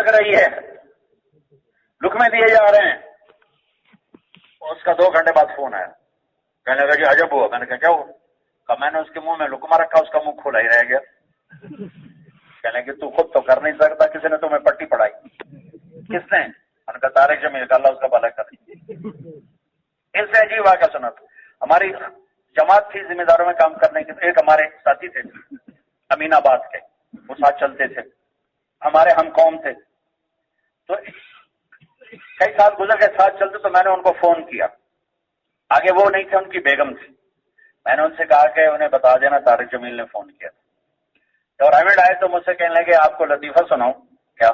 لگ رہی ہے، لقمے دیے جا رہے ہیں. اس کا 2 گھنٹے بعد فون آیا، کہنے لگا جی عجب ہوا. میں نے کہا کیا ہوا؟ کہا میں نے اس کے منہ میں لقمہ رکھا، اس کا منہ کھلا ہی رہ گیا. کہنے کہ تو خود تو کر نہیں سکتا، کسی نے تمہیں پٹی پڑھائی؟ کس نے؟ میں نے کہا طارق جمیل کا، اللہ اس کا بھلا کرے. اس سے عجیب واقعہ سنا تھا. ہماری جماعت تھی ذمہ داروں میں کام کرنے کے، ایک ہمارے ساتھی تھے امین آباد کے، وہ ساتھ چلتے تھے، ہمارے ہم قوم تھے. تو کئی سال گزر گئے ساتھ چلتے، تو میں نے ان کو فون کیا. آگے وہ نہیں تھے، ان کی بیگم تھی. میں نے ان سے کہا کہ انہیں بتا دینا طارق جمیل نے فون کیا. اور ایونٹ آئے تو مجھ سے کہنے لگے آپ کو لطیفہ سناؤں کیا؟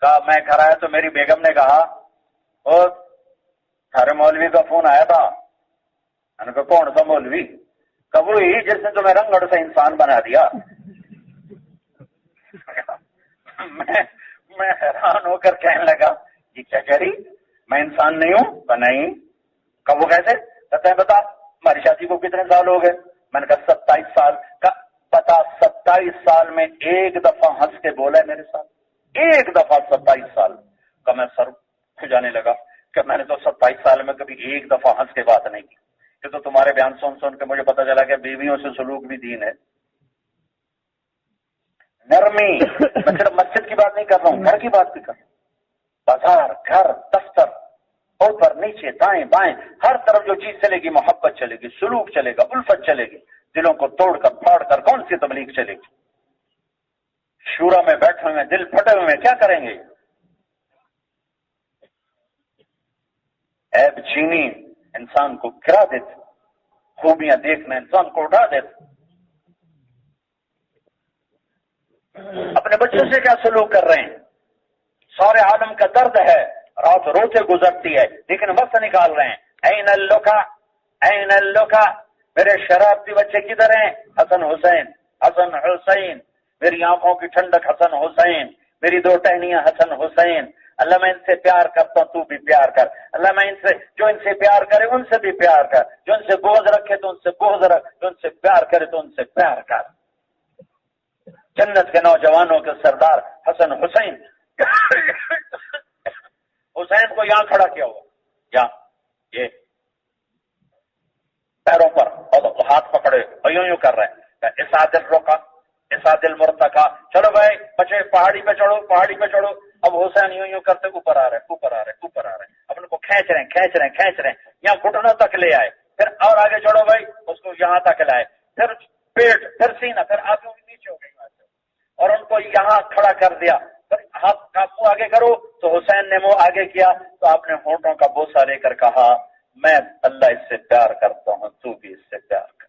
کہا میں گھر آیا تو میری بیگم نے کہا اور سارے مولوی کا فون آیا تھا. میں نے کہا کون سا مولوی؟ کہا وہی جس نے تمہیں رنگڑ سے انسان بنا دیا. میں حیران ہو کر کہنے لگا یہ کیا کہہ رہی، میں انسان نہیں ہوں؟ کہا نہیں. کہا وہ کیسے؟ کہتا ہے بتا ہماری شادی کو کتنے سال ہو گئے؟ میں نے کہا 27 سال. کا بتا 27 سال میں ایک دفعہ ہنس کے بولا ہے میرے ساتھ؟ ایک دفعہ 27 سال کا. میں سر کھجانے لگا کہ میں نے تو 27 سال میں کبھی ایک دفعہ ہنس کے بات نہیں کی. کہ تو تمہارے بیان سن کے مجھے پتا چلا کہ بیویوں سے سلوک بھی دین ہے. نرمی. میں صرف مسجد کی بات نہیں کر رہا ہوں، گھر کی بات بھی کر رہا ہوں. بازار، گھر، دفتر، اوپر نیچے دائیں بائیں ہر طرف جو چیز چلے گی محبت چلے گی، سلوک چلے گا، الفت چلے گی. دلوں کو توڑ کر پھاڑ کر کون سی تبلیغ چلے گی؟ شورا میں بیٹھے ہوئے دل پھٹے ہوئے کیا کریں گے؟ عیب چینی انسان کو گرا دیتے، خوبیاں دیکھنا انسان کو اٹھا دیتے. اپنے بچوں سے کیا سلوک کر رہے ہیں؟ سارے عالم کا درد ہے، رات روتے گزرتی ہے، لیکن وقت نکال رہے ہیں. این اللوکا، این اللوکا. میرے شرارتی بچے کدھر ہیں؟ حسن حسین، حسن حسین. میری آنکھوں کی ٹھنڈک حسن حسین، میری 2 ٹہنیاں حسن حسین. اللہ میں ان سے پیار کرتا ہوں، تو بھی پیار کر. اللہ میں ان سے جو ان سے پیار کرے ان سے بھی پیار کر، جو ان سے بغض رکھے تو ان سے بغض رکھ، جو ان سے پیار کرے تو ان سے پیار کر. جنت کے نوجوانوں کے سردار حسن حسین. حسین کو یہاں کھڑا کیا ہوا، یہاں یہ پیروں پر اور ہاتھ پکڑے اور یوں کر رہے ہیں. اس عادل روکا، اس عادل مرتقا. چلو بھائی بچے پہاڑی پہ چڑھو، پہاڑی پہ چڑھو. اب حسین یوں کرتے اوپر آ رہے اوپر آ رہے اوپر آ رہے ہیں. اب ان کو کھینچ رہے ہیں کھینچ رہے ہیں کھینچ رہے ہیں، یہاں گھٹنوں تک لے آئے. پھر اور آگے چڑھو بھائی، اس کو یہاں تک لائے. پھر پیٹ، پھر سینہ، پھر آنکھوں کے نیچے ہو گئی وہاں سے، اور ان کو یہاں کھڑا کر دیا. پھر ہاتھ کا منہ آگے کرو تو حسین نے منہ آگے کیا تو آپ نے ہونٹوں کا بوسہ لے کر کہا میں اللہ اس سے پیار کرتا ہوں، تو بھی اس سے پیار کر.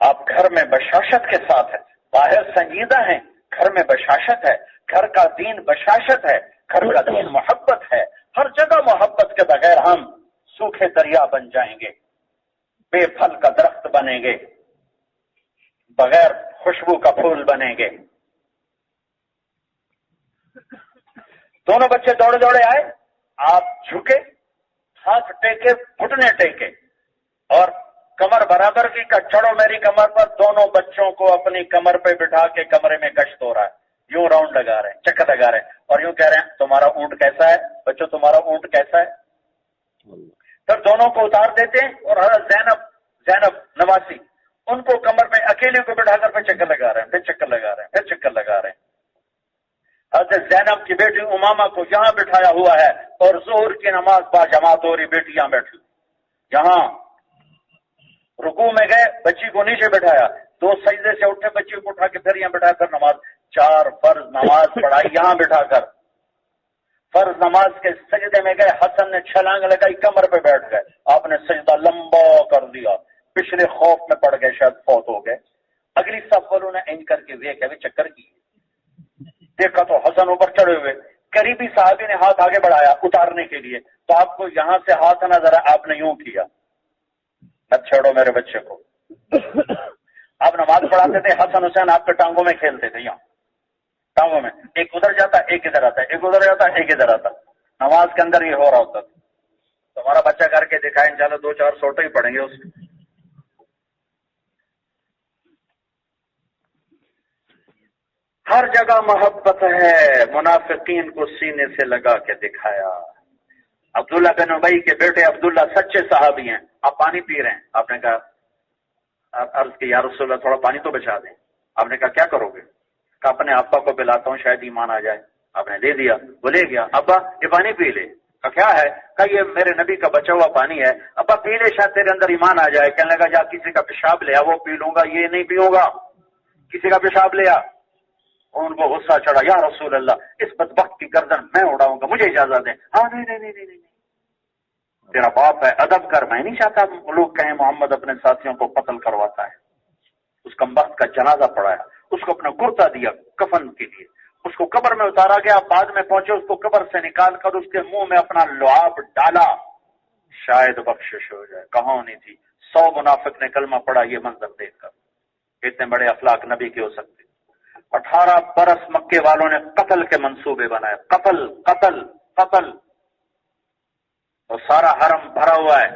آپ گھر میں بشاشت کے ساتھ ہیں، باہر سنجیدہ ہیں، گھر میں بشاشت ہے. گھر کا دین بشاشت ہے، گھر کا دین محبت ہے. ہر جگہ محبت کے بغیر ہم سوکھے دریا بن جائیں گے، بے پھل کا درخت بنیں گے، بغیر خوشبو کا پھول بنیں گے. دونوں بچے دوڑے دوڑے آئے، آپ جھکے، ہاتھ ٹیکے، گھٹنے ٹیکے اور کمر برابر کی کہ چڑھو میری کمر پر. دونوں بچوں کو اپنی کمر پہ بٹھا کے کمرے میں گشت ہو رہا ہے، یوں راؤنڈ لگا رہے ہیں، چکر لگا رہے ہیں اور یوں کہہ رہے ہیں تمہارا اونٹ کیسا ہے بچوں، تمہارا اونٹ کیسا ہے. پھر دونوں کو اتار دیتے ہیں اور حضرت زینب نواسی ان کو کمر پہ اکیلے کو بٹھا کر پھر چکر لگا رہے ہیں، پھر چکر لگا رہے ہیں، پھر چکر لگا رہے ہیں. حضرت زینب کی بیٹی امامہ کو یہاں بٹھایا ہوا ہے اور ظہر کی نماز با جماعت ہو رہی، بیٹی یہاں بیٹھی. یہاں رکوع میں گئے، بچی کو نیچے بٹھایا، 2 سجدے سے اٹھے، بچی کو اٹھا کے پھر یہاں بٹھا کر نماز، 4 فرض نماز پڑھائی یہاں بٹھا کر. فرض نماز کے سجدے میں گئے، حسن نے چھلانگ لگائی، کمر پہ بیٹھ گئے. آپ نے سجدہ لمبا کر دیا، پچھلے خوف میں پڑ گئے، شاید فوت ہو گئے. اگلی صف والوں نے ان کر کے دیکھا بھی چکر کی، دیکھا تو حسن اوپر چڑھے ہوئے. قریبی صحابی نے ہاتھ آگے بڑھایا اتارنے کے لیے تو آپ کو یہاں سے ہاتھ نظر آیا، آپ نے یوں کیا مت چھوڑو میرے بچے کو. آپ نماز پڑھاتے تھے، حسن حسین آپ کے ٹانگوں میں کھیلتے تھے، یہاں ٹانگوں میں، ایک ادھر جاتا ایک ادھر آتا، ایک ادھر جاتا ایک ادھر آتا. نماز کے اندر یہ ہو رہا ہوتا. تمہارا بچہ کر کے دکھائے، انشاءاللہ 2-4 سوٹے ہی پڑیں گے اس ہر جگہ محبت ہے، منافقین کو سینے سے لگا کے دکھایا۔ عبداللہ بن ابی کے بیٹے عبداللہ سچے صحابی ہیں، آپ پانی پی رہے ہیں، آپ نے کہا، عرض کی یا رسول اللہ تھوڑا پانی تو بچا دیں۔ آپ نے کہا کیا کرو گے؟ کہا اپنے ابا کو پلاتا ہوں شاید ایمان آ جائے۔ آپ نے دے دیا، وہ لے گیا، ابا یہ پانی پی لے۔ کہا کیا ہے؟ کہا یہ میرے نبی کا بچا ہوا پانی ہے، ابا پی لے شاید تیرے اندر ایمان آ جائے۔ کہنے لگا جا کسی کا پیشاب لیا وہ پی لوں گا، یہ نہیں پیوں گا۔ کسی کا پیشاب لیا، ان کو غصہ چڑھا، یا رسول اللہ اس بدبخت کی گردن میں اڑاؤں گا، مجھے اجازت دیں۔ ہاں نہیں، تیرا باپ ہے، ادب کر۔ میں نہیں چاہتا لوگ کہیں محمد اپنے ساتھیوں کو قتل کرواتا ہے۔ اس کمبخت کا جنازہ پڑھایا، اس کو اپنا کرتا دیا کفن کے لیے، اس کو قبر میں اتارا گیا۔ بعد میں پہنچے، اس کو قبر سے نکال کر اس کے منہ میں اپنا لعاب ڈالا، شاید بخشش ہو جائے۔ کہاں ہونی تھی؟ 100 منافق نے کلمہ پڑھا یہ منظر دیکھ کر۔ اتنے بڑے اخلاق نبی کے ہو سکتے؟ 18 برس مکے والوں نے قتل کے منصوبے بنائے، قتل قتل قتل، اور سارا حرم بھرا ہوا ہے۔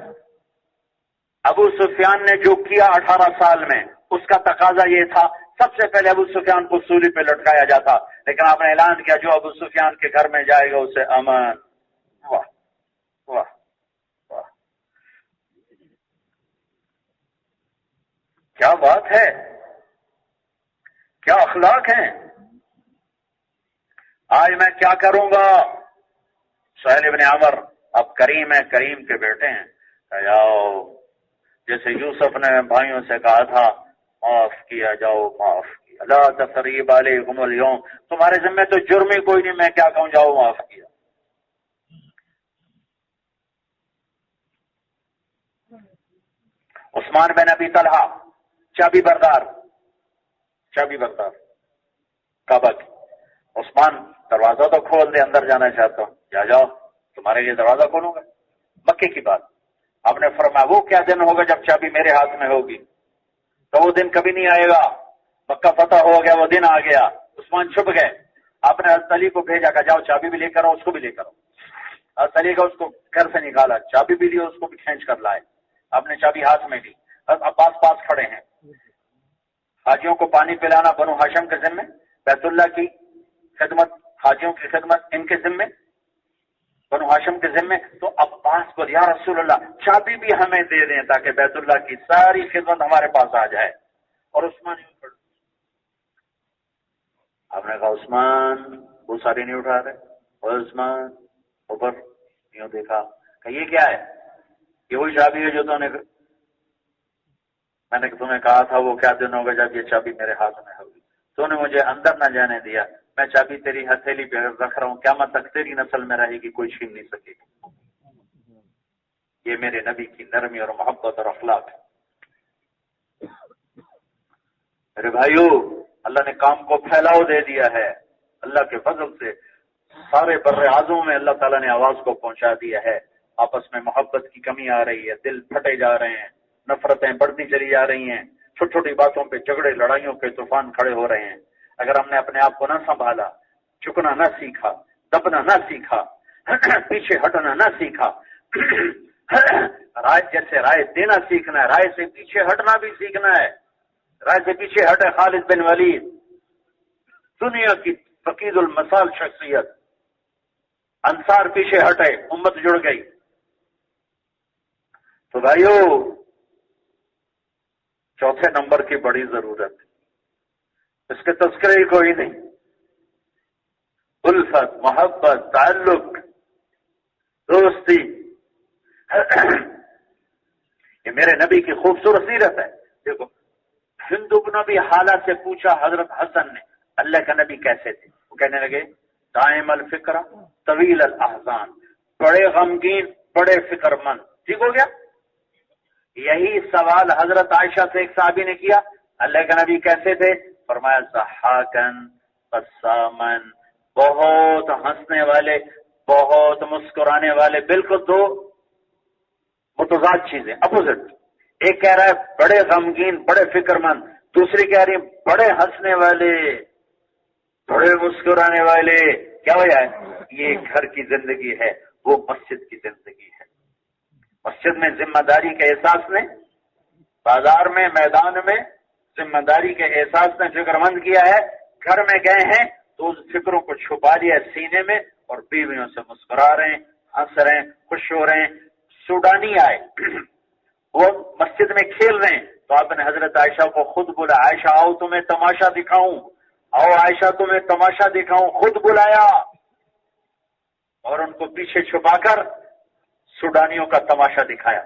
ابو سفیان نے جو کیا 18 سال میں، اس کا تقاضا یہ تھا سب سے پہلے ابو سفیان کو سولی پہ لٹکایا جاتا، لیکن آپ نے اعلان کیا جو ابو سفیان کے گھر میں جائے گا اسے امن۔ واہ واہ واہ، کیا بات ہے، کیا اخلاق ہیں۔ آج میں کیا کروں گا؟ سہیل ابن عمر اب کریم ہے، کریم کے بیٹے ہیں، جاؤ جیسے یوسف نے بھائیوں سے کہا تھا معاف کیا جاؤ، معاف کیا، لا تثریب علیکم اليوم، تمہارے ذمہ تو جرم ہی کوئی نہیں، میں کیا کہوں، جاؤ معاف کیا۔ عثمان بن ابی طلحہ چابی بردار کعبہ کی، عثمان دروازہ تو کھول دے، اندر جانا چاہتا ہوں، جاؤ تمہارے لیے دروازہ کھولوں گا۔ مکے کی بات، آپ نے فرمایا وہ کیا دن ہوگا جب چابی میرے ہاتھ میں ہوگی؟ تو وہ دن کبھی نہیں آئے گا۔ مکہ فتح ہو گیا، وہ دن آ گیا، عثمان چھپ گئے۔ آپ نے حضرت علی کو بھیجا کہ جاؤ چابی بھی لے کر آؤ، اس کو بھی لے کر آؤ۔ حضرت علی کا اس کو گھر سے نکالا، چابی بھی لی، اس کو بھی کھینچ کر لائے۔ آپ نے چابی ہاتھ میں لی، حضرت عباس پاس کھڑے ہیں۔ حاجیوں کو پانی پلانا بنو ہاشم کے ذمے، بیت اللہ کی خدمت، حاجیوں کی خدمت ان کے ذمے، بنو ہاشم کے ذمے۔ تو عباس کو یا رسول اللہ چابی بھی ہمیں دے دیں تاکہ بیت اللہ کی ساری خدمت ہمارے پاس آ جائے۔ اور عثمان آپ نے کہا عثمان وہ ساری نہیں اٹھا رہے، اور عثمان اوپر یوں دیکھا کہ یہ کیا ہے؟ یہ وہی چابی ہے جو میں نے تمہیں کہا تھا وہ کیا دن ہوگا جب یہ چابی میرے ہاتھ میں ہوگی، تو نے مجھے اندر نہ جانے دیا، میں چابی تیری ہتھیلی پہ رکھ رہا ہوں، قیامت تک تیری نسل میں رہے گی، کوئی چھین نہیں سکے گی۔ یہ میرے نبی کی نرمی اور محبت اور اخلاق ہے۔ میرے بھائیو، اللہ نے کام کو پھیلاؤ دے دیا ہے، اللہ کے فضل سے سارے بر اعظم میں اللہ تعالیٰ نے آواز کو پہنچا دیا ہے۔ آپس میں محبت کی کمی آ رہی ہے، دل پھٹے جا رہے ہیں، نفرتیں بڑھتی چلی جا رہی ہیں، چھوٹی چھوٹی باتوں پہ جھگڑے لڑائیوں کے طوفان کھڑے ہو رہے ہیں۔ اگر ہم نے اپنے آپ کو نہ سنبھالا، جھکنا نہ سیکھا، دبنا نہ سیکھا، پیچھے ہٹنا نہ سیکھا، رائے جیسے رائے دینا سیکھنا ہے، رائے سے پیچھے ہٹنا بھی سیکھنا ہے۔ رائے سے پیچھے ہٹے خالد بن ولید، دنیا کی فقید المثال شخصیت، انصار پیچھے ہٹے، امت جڑ گئی۔ تو بھائیو چوتھے نمبر کی بڑی ضرورت ہے، اس کے تذکرے ہی کوئی نہیں۔ الفت، محبت، تعلق، دوستی، یہ میرے نبی کی خوبصورت سیرت ہے۔ دیکھو ہند بن ابی حالہ سے پوچھا حضرت حسن نے اللہ کا نبی کیسے تھے، وہ کہنے لگے دائم الفکر طویل الاحزان، بڑے غمگین، بڑے فکر مند۔ ٹھیک ہو گیا؟ یہی سوال حضرت عائشہ سے ایک صحابی نے کیا اللہ کے نبی کیسے تھے، فرمایا ضحاکن قسامن، بہت ہنسنے والے، بہت مسکرانے والے، بالکل دو متضاد چیزیں، اپوزٹ۔ ایک کہہ رہا ہے بڑے غمگین، بڑے فکر مند، دوسری کہہ رہی ہے بڑے ہنسنے والے، بڑے مسکرانے والے۔ کیا وجہ ہے؟ یہ گھر کی زندگی ہے، وہ مسجد کی زندگی ہے۔ مسجد میں ذمہ داری کے احساس نے، بازار میں، میدان میں ذمہ داری کے احساس نے فکر مند کیا ہے، گھر میں گئے ہیں تو اس فکروں کو چھپا لیا سینے میں اور بیویوں سے مسکرا رہے ہیں، ہنس رہے ہیں، خوش ہو رہے ہیں۔ سوڈانی آئے وہ مسجد میں کھیل رہے ہیں تو آپ نے حضرت عائشہ کو خود بولا، عائشہ آؤ تمہیں تماشا دکھاؤں، آؤ عائشہ تمہیں تماشا دکھاؤں، خود بلایا اور ان کو پیچھے چھپا کر سوڈانیوں کا تماشا دکھایا۔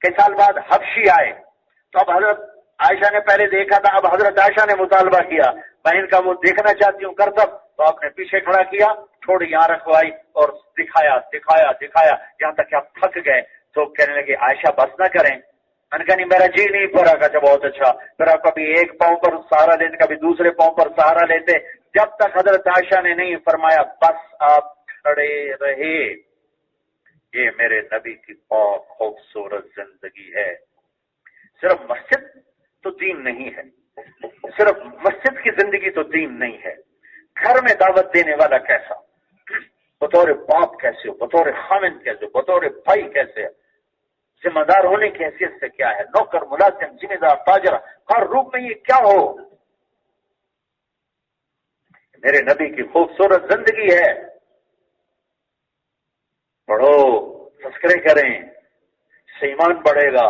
کئی سال بعد حبشی آئے تو اب حضرت عائشہ نے پہلے دیکھا تھا، اب حضرت عائشہ نے مطالبہ کیا میں ان کا وہ دیکھنا چاہتی ہوں کرتب، تو آپ نے پیچھے کھڑا کیا، تھوڑی یہاں رکھوائی اور دکھایا دکھایا دکھایا یہاں تک کہ آپ تھک گئے تو کہنے لگے عائشہ بس نہ کریں۔ میں نے کہا نہیں میرا جی نہیں پڑا، کہا بہت اچھا، پھر آپ کبھی ایک پاؤں پر سہارا لیتے کبھی دوسرے پاؤں پر سہارا لیتے، جب تک حضرت عائشہ نے نہیں فرمایا بس آپ کھڑے رہے۔ یہ میرے نبی کی پاک خوبصورت زندگی ہے۔ صرف مسجد تو دین نہیں ہے، صرف مسجد کی زندگی تو دین نہیں ہے۔ گھر میں دعوت دینے والا کیسا، بطور باپ کیسے ہو، بطور خامن کیسے ہو، بطور بھائی کیسے ہے، ذمہ دار ہونے کی حیثیت سے کیا ہے، نوکر ملازم ذمہ دار تاجر، ہر روپ میں یہ کیا ہو۔ میرے نبی کی خوبصورت زندگی ہے، پڑھو، تذکرے کریں، اس سے ایمان بڑھے گا،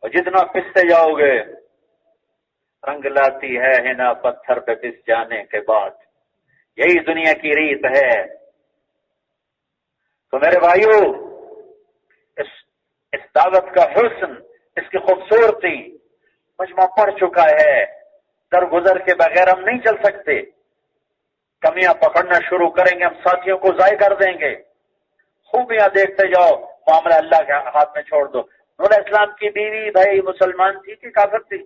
اور جتنا پستے جاؤ گے رنگ لاتی ہے ہنا پتھر پہ پس جانے کے بعد، یہی دنیا کی ریت ہے۔ تو میرے بھائیو، اس دعوت کا حسن، اس کی خوبصورتی مجمع پڑ چکا ہے، درگزر کے بغیر ہم نہیں چل سکتے۔ کمیاں پکڑنا شروع کریں گے ہم ساتھیوں کو ضائع کر دیں گے۔ خوبیاں دیکھتے جاؤ، معاملہ اللہ کے ہاتھ میں چھوڑ دو۔ نور علیہ السلام کی بیوی بھائی مسلمان تھی کہ کافر تھی؟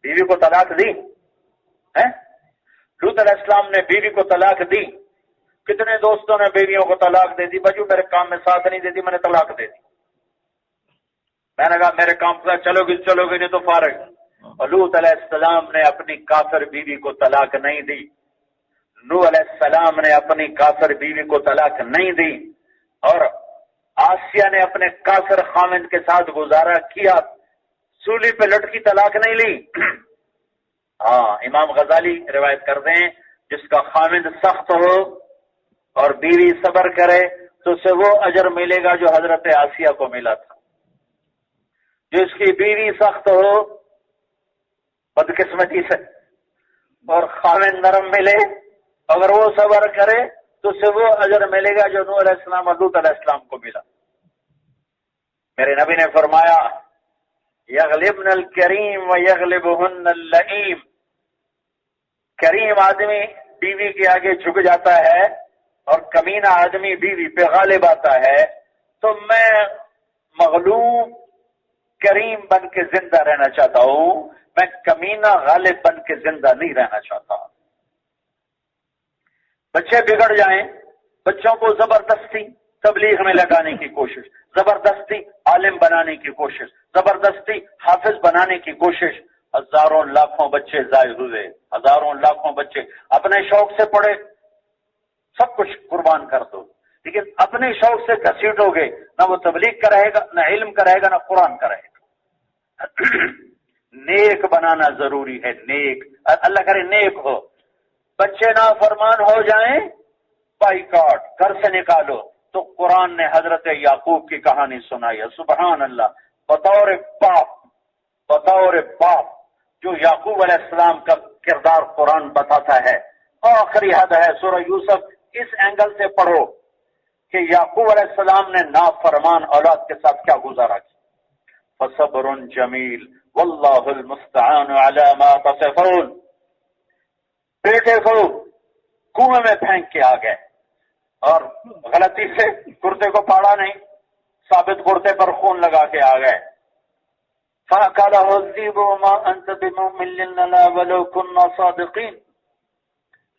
بیوی کو طلاق دی؟ لوط علیہ السلام نے بیوی کو طلاق دی؟ کتنے دوستوں نے بیویوں کو طلاق دے دی، بجو میرے کام میں ساتھ نہیں دیتی میں نے طلاق دے دی۔ میں نے کہا میرے کام پر چلو گے نہیں تو فارغ۔ اور لوط علیہ السلام نے اپنی کافر بیوی کو طلاق نہیں دی، نوح علیہ السلام نے اپنی کافر بیوی کو طلاق نہیں دی، اور آسیہ نے اپنے کافر خامند کے ساتھ گزارا کیا، سولی پہ لٹکی طلاق نہیں لی۔ ہاں، امام غزالی روایت کرتے ہیں جس کا خامند سخت ہو اور بیوی صبر کرے تو اسے وہ اجر ملے گا جو حضرت آسیہ کو ملا تھا۔ جس کی بیوی سخت ہو بدقسمتی سے اور خامند نرم ملے، اگر وہ صبر کرے تو اسے وہ اجر ملے گا جو نوح علیہ السلام اور لوط علیہ السلام کو ملا۔ میرے نبی نے فرمایا یغلبن الکریم و یغلبہن اللئیم، کریم آدمی بیوی کے آگے جھک جاتا ہے اور کمینہ آدمی بیوی پہ غالب آتا ہے، تو میں مغلوب کریم بن کے زندہ رہنا چاہتا ہوں، میں کمینہ غالب بن کے زندہ نہیں رہنا چاہتا۔ بچے بگڑ جائیں، بچوں کو زبردستی تبلیغ میں لگانے کی کوشش، زبردستی عالم بنانے کی کوشش، زبردستی حافظ بنانے کی کوشش، ہزاروں لاکھوں بچے ضائع ہوئے، ہزاروں لاکھوں بچے اپنے شوق سے پڑھے، سب کچھ قربان کر دو، لیکن اپنے شوق سے گھسیٹو گے، نہ وہ تبلیغ کا رہے گا، نہ علم کا رہے گا، نہ قرآن کا رہے گا۔ نیک بنانا ضروری ہے، نیک، اللہ کرے نیک ہو۔ بچے نافرمان ہو جائیں، بائی کاٹ، گھر سے نکالو۔ تو قرآن نے حضرت یعقوب کی کہانی سنائی ہے، سبحان اللہ، بطور باپ جو یعقوب علیہ السلام کا کردار قرآن بتاتا ہے۔ آخری حد ہے سورہ یوسف، اس اینگل سے پڑھو کہ یعقوب علیہ السلام نے نافرمان اولاد کے ساتھ کیا گزارا کیا۔ فصبر جمیل واللہ المستعان علی ما تصفون۔ بیٹے کو کنویں میں پھینک کے آ گئے اور غلطی سے کرتے کو پاڑا نہیں، ثابت کرتے پر خون لگا کے آ گئے۔ فَأَكَلَهُ الذِّئْبُ وَمَا أَنتَ بِمُؤْمِنٍ لَنَا وَلَوْ كُنَّا صَادِقِينَ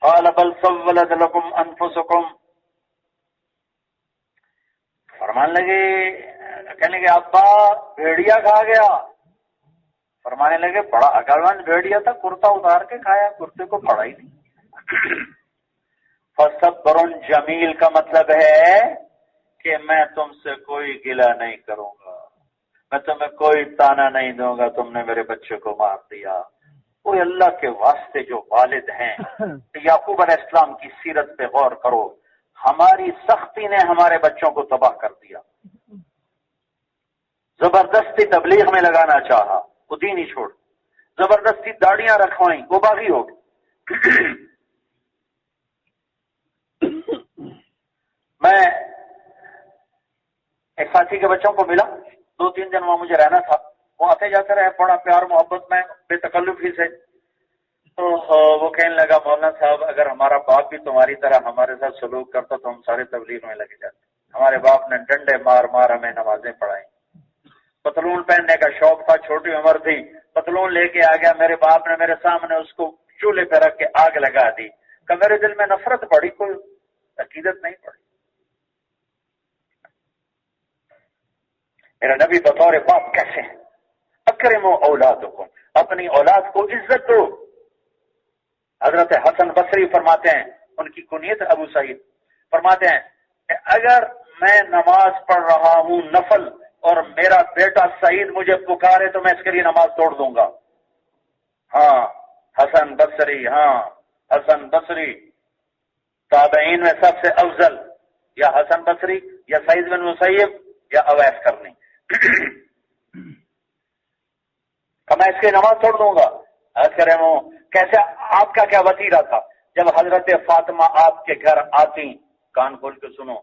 قَالَ بَلْ سَوَّلَتْ لَكُمْ أَنفُسُكُمْ۔ فرمان لگے، کہنے لگے ابا بھیڑیا کھا گیا۔ فرمانے لگے بڑا عقلمند بھیڑیا تھا، کرتا اتار کے کھایا، کرتے کو پڑا ہی نہیں۔ فصبر جمیل کا مطلب ہے کہ میں تم سے کوئی گلہ نہیں کروں گا، میں تمہیں کوئی تانا نہیں دوں گا تم نے میرے بچے کو مار دیا، وہ اللہ کے واسطے جو والد ہیں، یعقوب علیہ السلام کی سیرت پہ غور کرو. ہماری سختی نے ہمارے بچوں کو تباہ کر دیا. زبردستی تبلیغ میں لگانا چاہا، وہ دین ہی چھوڑ. زبردستی داڑیاں رکھوائیں، وہ باغی ہو گئے. میں ایک ساتھی کے بچوں کو ملا، 2-3 دن وہاں مجھے رہنا تھا. وہ آتے جاتے رہے بڑا پیار محبت میں، بے تکلفی سے. تو وہ کہنے لگا مولانا صاحب اگر ہمارا باپ بھی تمہاری طرح ہمارے ساتھ سلوک کرتا تو ہم سارے تبلیغ میں لگے جاتے. ہمارے باپ نے ڈنڈے مار مار ہمیں نمازیں پڑھائیں. پتلون پہننے کا شوق تھا، چھوٹی عمر تھی، پتلون لے کے آ گیا. میرے باپ نے میرے سامنے اس کو چولہے پہ رکھ کے آگ لگا دی. کہ میرے دل میں نفرت پڑی، کوئی عقیدت نہیں پڑی. میرا نبی بطور باپ کیسے ہیں؟ اکرموا اولادکم، اپنی اولاد کو عزت دو. حضرت حسن بصری فرماتے ہیں، ان کی کنیت ابو سعید، فرماتے ہیں کہ اگر میں نماز پڑھ رہا ہوں نفل اور میرا بیٹا سعید مجھے پکارے تو میں اس کے لیے نماز توڑ دوں گا. ہاں حسن بصری، ہاں حسن بصری تابعین میں سب سے افضل، یا حسن بصری یا سعید بن مسیب یا اویس کرنی. کہ میں اس کی نماز توڑ دوں گا. کرمو کیسے، آپ کا کیا وتیرہ تھا؟ جب حضرت فاطمہ آپ کے گھر آتی، کان کھول کے سنو،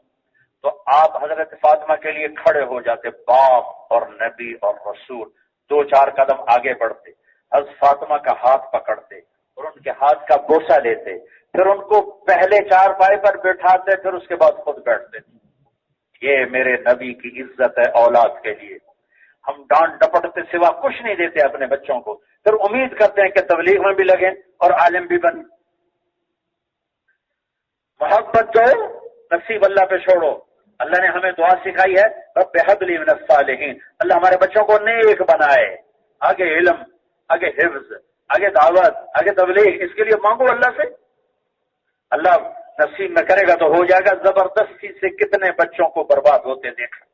تو آپ حضرت فاطمہ کے لیے کھڑے ہو جاتے، باپ اور نبی اور رسول. 2-4 قدم آگے بڑھتے، حضرت فاطمہ کا ہاتھ پکڑتے اور ان کے ہاتھ کا بوسہ لیتے، پھر ان کو پہلے 4 پائے پر بٹھاتے، پھر اس کے بعد خود بیٹھتے. یہ میرے نبی کی عزت ہے اولاد کے لیے. ہم ڈانٹ ڈپٹ کے سوا کچھ نہیں دیتے اپنے بچوں کو، پھر امید کرتے ہیں کہ تبلیغ میں بھی لگیں اور عالم بھی بن. محبت جو نصیب اللہ پہ چھوڑو. اللہ نے ہمیں دعا سکھائی ہے، رب هب لي من الصالحین، اللہ ہمارے بچوں کو نیک بنائے. آگے علم، آگے حفظ، آگے دعوت، آگے تبلیغ، اس کے لیے مانگو اللہ سے. اللہ نصیب میں کرے گا تو ہو جائے گا. زبردستی سے کتنے بچوں کو برباد ہوتے دیکھا.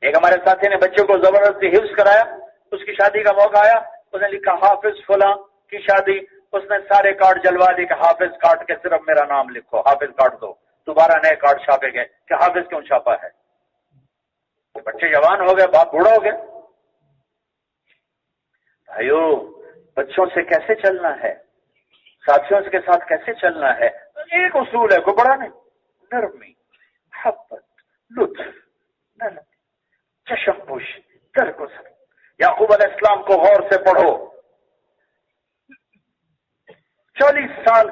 ایک ہمارے ساتھی نے بچے کو زبردستی حفظ کرایا، اس کی شادی کا موقع آیا، اس نے لکھا حافظ فلاں کی شادی. اس نے سارے کارڈ جلوا دی کہ حافظ کاٹ کے صرف میرا نام لکھو، حافظ کاٹ دو. دوبارہ نئے کارڈ چھاپے گئے کہ حافظ کیوں چھاپا ہے. بچے جوان ہو گئے، باپ بوڑھا ہو گئے. بھائیو بچوں سے کیسے چلنا ہے، ساتھیوں کے ساتھ کیسے چلنا ہے. ایک اصول ہے، کوئی بڑا نہیں، نرمی، محبت، لطف، نرمی، چشم پوش، درگزر. یعقوب علیہ السلام کو غور سے پڑھو. 40 سال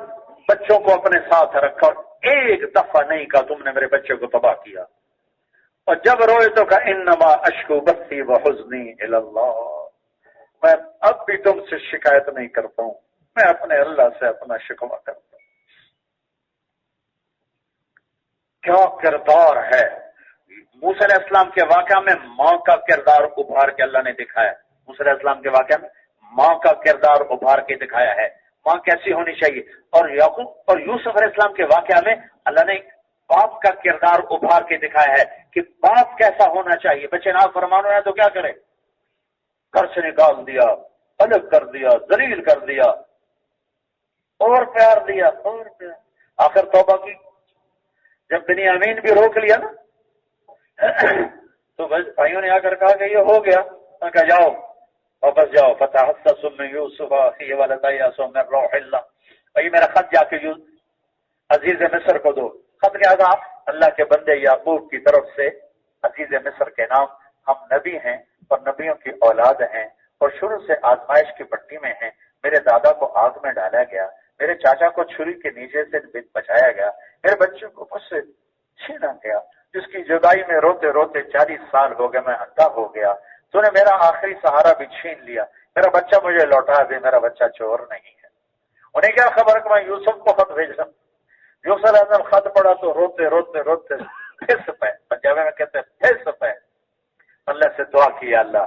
بچوں کو اپنے ساتھ رکھا اور ایک دفعہ نہیں کہا تم نے میرے بچے کو تباہ کیا. اور جب روئے تو کہا انما اشکو بثی وحزنی الی اللہ، میں اب بھی تم سے شکایت نہیں کرتا ہوں، میں اپنے اللہ سے اپنا شکوہ کرتا ہوں. کیا کردار ہے. موسیٰ علیہ السلام کے واقعہ میں ماں کا کردار ابھار کے اللہ نے دکھایا. موسیٰ علیہ السلام کے واقعہ میں ماں کا کردار ابھار کے دکھایا ہے، ماں کیسی ہونی چاہیے. اور یعقوب اور یوسف علیہ السلام کے واقعہ میں اللہ نے باپ کا کردار ابھار کے دکھایا ہے کہ باپ کیسا ہونا چاہیے. بچے نافرمان ہے تو کیا کرے، گھر سے نکال دیا، الگ کر دیا، ذلیل کر دیا، اور پیار دیا اور پیار. آخر توبہ کی. جب بنیامین بھی روک لیا نا تو بھائیوں نے آ کر کہا کہ یہ ہو گیا، کہا جاؤ واپس جاؤ. فتحسسوا من یوسف اخیہ ولا تیأسوا من روح اللہ. بھائی میرا خط جا کے عزیز مصر کو دو. خط کیا تھا؟ اللہ کے بندے یعقوب کی طرف سے عزیز مصر کے نام. ہم نبی ہیں اور نبیوں کی اولاد ہیں اور شروع سے آزمائش کی پٹی میں ہیں. میرے دادا کو آگ میں ڈالا گیا، میرے چاچا کو چھری کے نیچے سے بچایا گیا، میرے بچوں کو مجھ سے چھینا گیا، جس کی جدائی میں روتے روتے 40 سال ہو گئے، میں اندھا ہو گیا. تو نے میرا آخری سہارا بھی چھین لیا، میرا بچہ مجھے لوٹا دے، میرا بچہ چور نہیں ہے. انہیں کیا خبر کہ میں یوسف کو خط بھیج رہا ہوں. یوسف علیہ السلام خط پڑا تو روتے روتے روتے پھس پہ، پنجابی میں کہتے ہیں پھس پہ. اللہ سے دعا کی، اللہ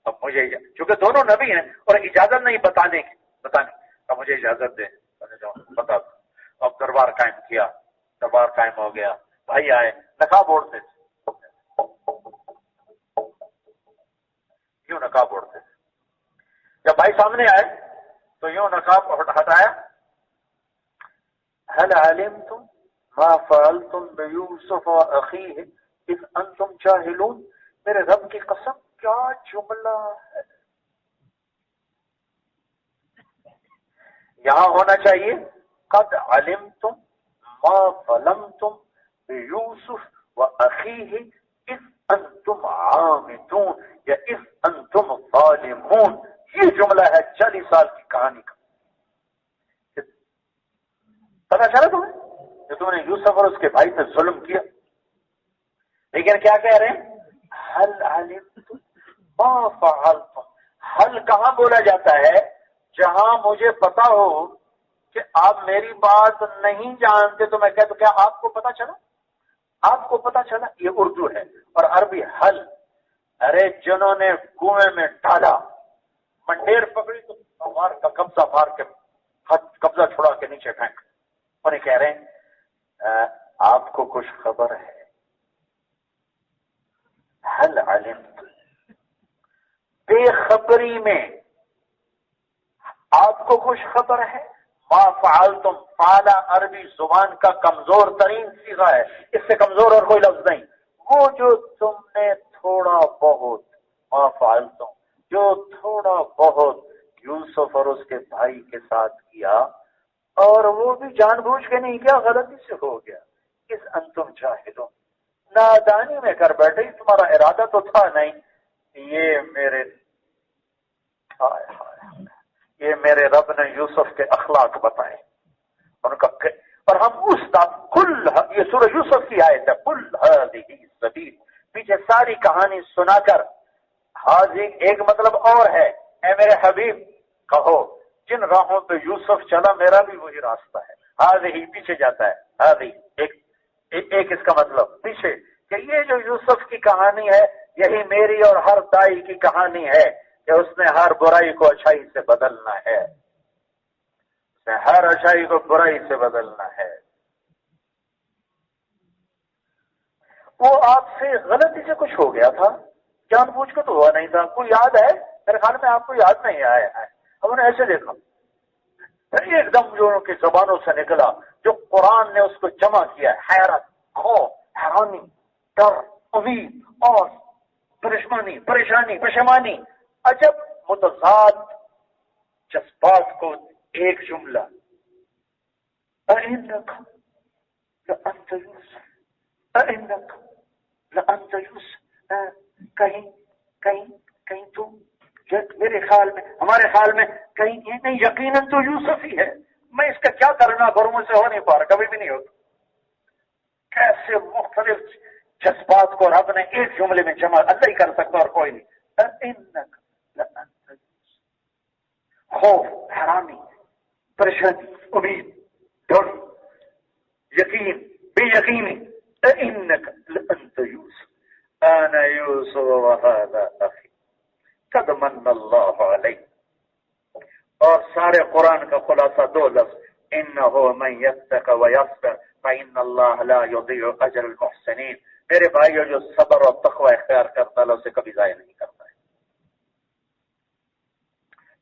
اب مجھے، چونکہ دونوں نبی ہیں اور اجازت نہیں بتانے کی، اب مجھے اجازت دے، بتا دو. اب دربار قائم کیا، دربار قائم ہو گیا. بھائی آئے، نقاب اوڑھتے تھے، کیوں نقاب اوڑھتے تھے؟ جب بھائی سامنے آئے تو یوں نقاب ہٹایا، هل علمتم ما فعلتم بيوسف واخيه اذ انتم جاهلون. میرے رب کی قسم کیا جملہ ہے. یہاں ہونا چاہیے قد علمتم ما ظلمتم بيوسف واخيه اذ انتم عامدون یا اذ انتم ظالمون. یہ جملہ ہے 40 سال کی کہانی کا. پتا چلا تمہیں کہ تم نے یوسف اور اس کے بھائی پہ ظلم کیا. لیکن کیا کہہ رہے ہیں؟ حل علمتم ما فعلتم. حل کہاں بولا جاتا ہے؟ جہاں مجھے پتا ہو کہ آپ میری بات نہیں جانتے تو میں کہتا کیا آپ کو پتا چلا؟ آپ کو پتا چلا. یہ اردو ہے. اور عربی حل. ارے جنہوں نے کنویں میں ڈالا منڈیر پکڑی تو ہمار کا قبضہ مار کے قبضہ چھڑا کے نیچے پھینک. انہیں کہہ رہے ہیں آپ کو کچھ خبر ہے؟ حل علمت. بے خبری میں آپ کو کچھ خبر ہے؟ ما فعلتم. فعلا عربی زبان کا کمزور ترین صیغہ ہے. اس سے کمزور اور کوئی لفظ نہیں. وہ جو تم نے تھوڑا بہت ما فعلتم جو تھوڑا بہت یوسف اور اس کے بھائی کے ساتھ کیا، اور وہ بھی جان بوجھ کے نہیں کیا، غلطی سے ہو گیا. اس انتم جاہلون. نادانی میں کر بیٹھے، تمہارا ارادہ تو تھا نہیں. یہ میرے رب نے یوسف کے اخلاق بتائے ان کا. اور ہم اس کل یہ سورہ یوسف کی آیت ہے. کل هذه السبیل. پیچھے ساری کہانی سنا کر حاضر ایک مطلب اور ہے. اے میرے حبیب کہو جن راہوں پہ یوسف چلا میرا بھی وہی راستہ ہے. هذه پیچھے جاتا ہے. هذه ایک اس کا مطلب پیچھے کہ یہ جو یوسف کی کہانی ہے یہی میری اور ہر دائی کی کہانی ہے کہ اس نے ہر برائی کو اچھائی سے بدلنا ہے. اس نے ہر اچھائی کو برائی سے بدلنا ہے. وہ آپ سے غلطی سے کچھ ہو گیا تھا، جان بوجھ کے تو ہوا نہیں تھا. کوئی یاد ہے؟ میرے خیال میں آپ کو یاد نہیں آیا ہے. ہم نے ایسے دیکھا ایک دم جو ان کی زبانوں سے نکلا جو قرآن نے اس کو جمع کیا، حیرت، خوف، حیرانی، ڈر، امید اور پریشانی، پشیمانی. عجب متضاد جذبات کو ایک جملہ. اِنَّكَ لَأَنْتَ يُوسُف اِنَّكَ لَأَنْتَ يُوسُف. کہیں تو میرے خیال میں، ہمارے خیال میں کہیں یہ نہیں، یقیناً تو یوسف ہی ہے. میں اس کا کیا کرنا کروں، مجھ سے ہو نہیں پا رہا، کبھی بھی نہیں ہوتا. کیسے مختلف جذبات کو رب نے ایک جملے میں جمع اللہ ہی کر سکتا اور کوئی نہیں. خوف، حیرانی، پریشانی، امید، ڈر، یقین، بے یقینی. انک لانت یوسف انا یوسف وهذا اخی قد من اللہ علیہ. اور سارے قرآن کا خلاصہ 2 لفظ انہ من یتق ویصبر فإن اللہ لا یضیع اجر المحسنین. میرے بھائیو جو صبر اور تقوی اختیار کرتا ہے اسے کبھی ضائع نہیں کرتا ہے.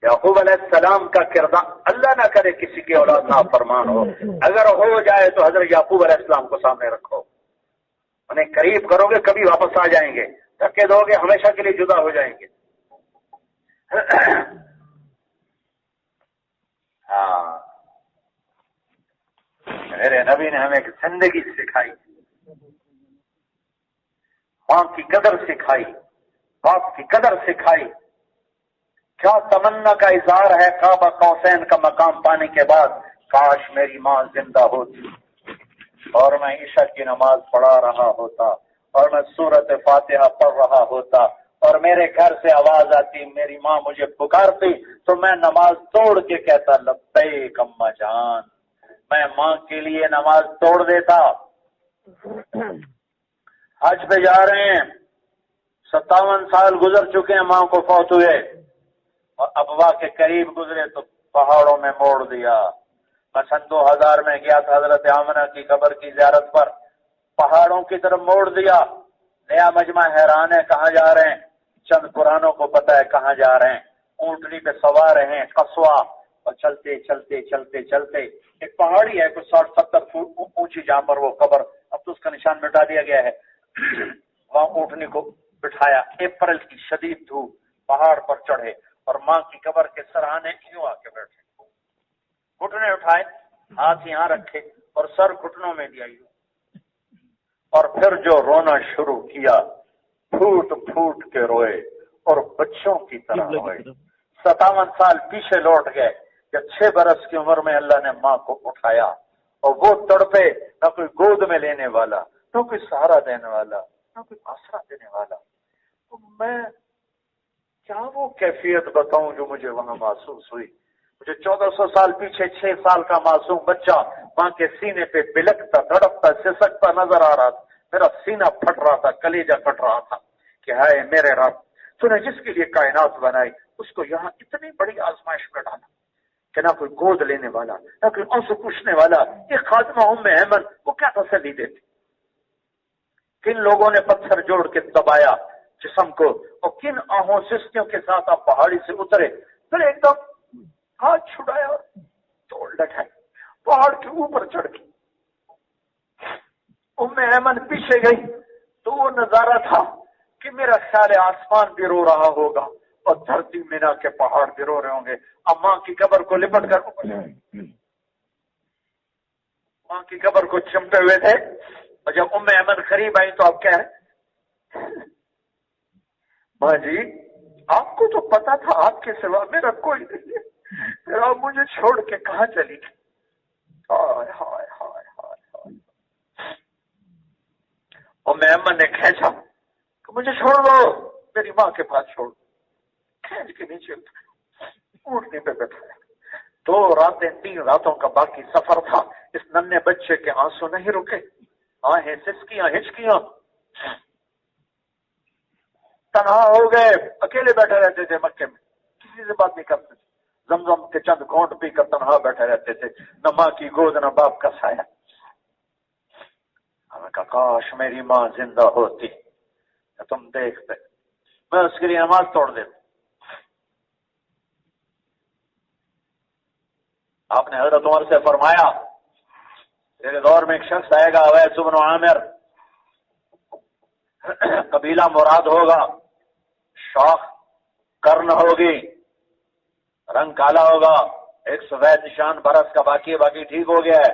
یعقوب علیہ السلام کا کردار، اللہ نہ کرے کسی کی اولاد نافرمان ہو، اگر ہو جائے تو حضرت یعقوب علیہ السلام کو سامنے رکھو. انہیں قریب کرو گے کبھی واپس آ جائیں گے، دھکے دو گے ہمیشہ کے لیے جدا ہو جائیں گے. ہاں، میرے نبی نے ہمیں ایک زندگی سکھائی، ماں کی قدر سکھائی، باپ کی قدر سکھائی. کیا تمنا کا اظہار ہے قاب قوسین کا مقام پانے کے بعد، کاش میری ماں زندہ ہوتی اور میں عشاء کی نماز پڑھا رہا ہوتا اور میں سورۃ فاتحہ پڑھ رہا ہوتا اور میرے گھر سے آواز آتی، میری ماں مجھے پکارتی تو میں نماز توڑ کے کہتا لبیک اماں جان. میں ماں کے لیے نماز توڑ دیتا. حج پہ جا رہے ہیں، 57 سال گزر چکے ہیں ماں کو فوت ہوئے، اور ابوا کے قریب گزرے تو پہاڑوں میں موڑ دیا. میں 2000 میں گیا تھا حضرت آمنہ کی قبر کی زیارت پر، پہاڑوں کی طرف موڑ دیا. نیا مجمع حیران ہے کہاں جا رہے ہیں، چند قرآنوں کو پتہ ہے کہاں جا رہے ہیں. اونٹنی پہ سوار ہیں کسوا، اور چلتے چلتے چلتے چلتے ایک پہاڑی ہے کوئی 60-70 فٹ اونچی جہاں پر وہ قبر، اب تو اس کا نشان مٹا دیا گیا ہے، وہاں اونٹنی کو بٹھایا، اپریل کی شدید دھوپ، پہاڑ پر چڑھے اور ماں کی قبر کے سرانے یوں آ کے بیٹھے، گھٹنے اٹھائے، ہاتھ یہاں رکھے اور سر گھٹنوں میں دیا یوں، اور پھر جو رونا شروع کیا، پھوٹ پھوٹ کے روئے اور بچوں کی طرح روئے۔ 57 سال پیچھے لوٹ گئے جب 6 برس کی عمر میں اللہ نے ماں کو اٹھایا، اور وہ تڑپے، نہ کوئی گود میں لینے والا، نہ کوئی سہارا دینے والا، نہ کوئی آسرا دینے والا۔ تو میں کیا وہ کیفیت بتاؤں جو مجھے وہاں محسوس ہوئی؟ مجھے 1400 سال پیچھے 6 سال کا معصوم بچہ ماں کے سینے پہ بلکتا، تڑپتا، سسکتا نظر آ رہا تھا، میرا سینہ پھٹ رہا تھا، کلیجہ پھٹ رہا تھا کہ ہائے میرے رب، تو نے جس کے لیے کائنات بنائی اس کو یہاں اتنی بڑی آزمائش میں ڈالا کہ نہ کوئی گود لینے والا، نہ کوئی آنسو پوچھنے والا۔ یہ خاتمہ ام ایمن وہ کیا تسلی دیتی؟ کن لوگوں نے پتھر جوڑ کے دبایا جسم کو، اور کن آہوں سستیوں کے ساتھ آپ پہاڑی سے اترے، پھر ایک دم ہاتھ چھڑایا اور توڑ لٹائی، پہاڑ کے اوپر چڑھ گئی۔ ام ایمن پیچھے گئی تو وہ نظارہ تھا کہ میرا خیال آسمان بھی رو رہا ہوگا اور دھرتی مینا کے پہاڑ بھی رو رہے ہوں گے۔ اب ماں کی قبر کو لپٹ کر ماں کی قبر کو چمٹے ہوئے تھے، اور جب ام ایمن قریب آئی تو اب کیا ہے، ماں جی آپ کو تو پتا تھا آپ کے سوا میرا کوئی نہیں ہے، پھر آپ مجھے چھوڑ کے کہاں چلی گئی؟ ہائے ہائے ہائے ہائے۔ ام ایمن نے کھینچا کہ مجھے چھوڑ دو، میری ماں کے پاس چھوڑ، کھینچ کے نیچے اونٹنے پہ بیٹھایا۔ 2 راتیں 3 راتوں کا باقی سفر تھا۔ اس ننھے بچے کے آنسو نہیں رکے، آہیں سسکیاں ہچکیاں، تنہا ہو گئے، اکیلے بیٹھے رہتے تھے مکے میں، کسی سے بات نہیں کرتے تھے، زمزم کے چند گھونٹ پی کر تنہا بیٹھے رہتے تھے، نہ ماں کی گود نہ باپ کا سایہ۔ ہمیں کہا کاش میری ماں زندہ ہوتی، تم دیکھتے، میں اس کے لیے نماز توڑ دیتا۔ آپ نے حضرت عمر سے فرمایا میرے دور میں ایک شخص آئے گا، اویس بن عامر، قبیلہ مراد ہوگا، شاخ کرن ہوگی، رنگ کالا ہوگا، ایک سفید نشان برس کا باقی ٹھیک ہو گیا ہے،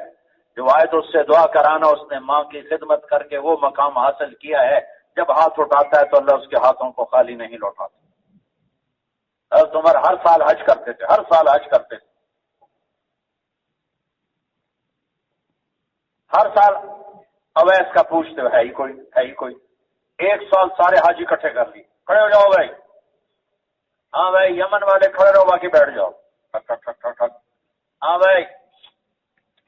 جو آئے تو اس سے دعا کرانا، اس نے ماں کی خدمت کر کے وہ مقام حاصل کیا ہے، جب ہاتھ اٹھاتا ہے تو اللہ اس کے ہاتھوں کو خالی نہیں لوٹاتا۔ حضرت عمر ہر سال حج کرتے تھے، ہر سال حج کرتے تھے، ہر سال اویس کا پوچھتے ہے ہی کوئی، ہے ہی کوئی۔ 1 سال سارے حج اکٹھے کر لیے، کھڑے ہو جاؤ بھائی، ہاں بھائی یمن والے کھڑے رہو، باقی بیٹھ جاؤ، ٹھک ٹھک ٹھک ٹھک ٹھک، ہاں بھائی